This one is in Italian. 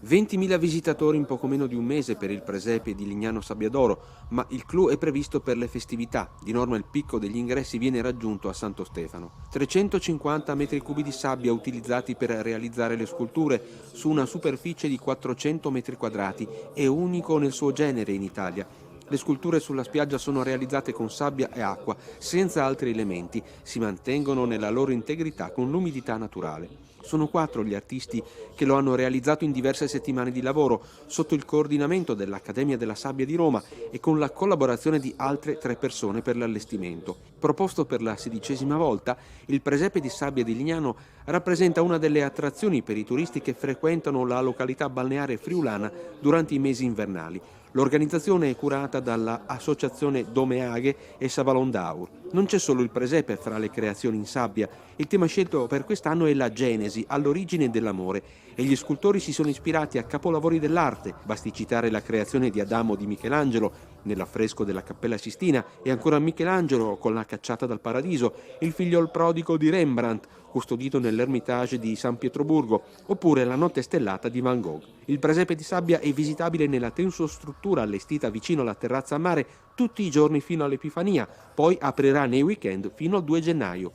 20.000 visitatori in poco meno di un mese per il presepe di Lignano Sabbiadoro, ma il clou è previsto per le festività. Di norma il picco degli ingressi viene raggiunto a Santo Stefano. 350 metri cubi di sabbia utilizzati per realizzare le sculture su una superficie di 400 metri quadrati, è unico nel suo genere in Italia. Le sculture sulla spiaggia sono realizzate con sabbia e acqua, senza altri elementi, si mantengono nella loro integrità con l'umidità naturale. Sono 4 gli artisti che lo hanno realizzato in diverse settimane di lavoro, sotto il coordinamento dell'Accademia della Sabbia di Roma e con la collaborazione di altre 3 persone per l'allestimento. Proposto per la 16ª volta, il presepe di sabbia di Lignano rappresenta una delle attrazioni per i turisti che frequentano la località balneare friulana durante i mesi invernali. L'organizzazione è curata dall'associazione Domeaghe e Savalondaur. Non c'è solo il presepe fra le creazioni in sabbia, il tema scelto per quest'anno è la Genesi, all'origine dell'amore, e gli scultori si sono ispirati a capolavori dell'arte, basti citare la creazione di Adamo di Michelangelo nell'affresco della Cappella Sistina e ancora Michelangelo con la Cacciata dal Paradiso, il figliol prodigo di Rembrandt, custodito nell'Ermitage di San Pietroburgo, oppure La notte stellata di Van Gogh. Il presepe di sabbia è visitabile nella tensostruttura allestita vicino alla terrazza a mare tutti i giorni fino all'Epifania, poi aprirà nei weekend fino al 2 gennaio.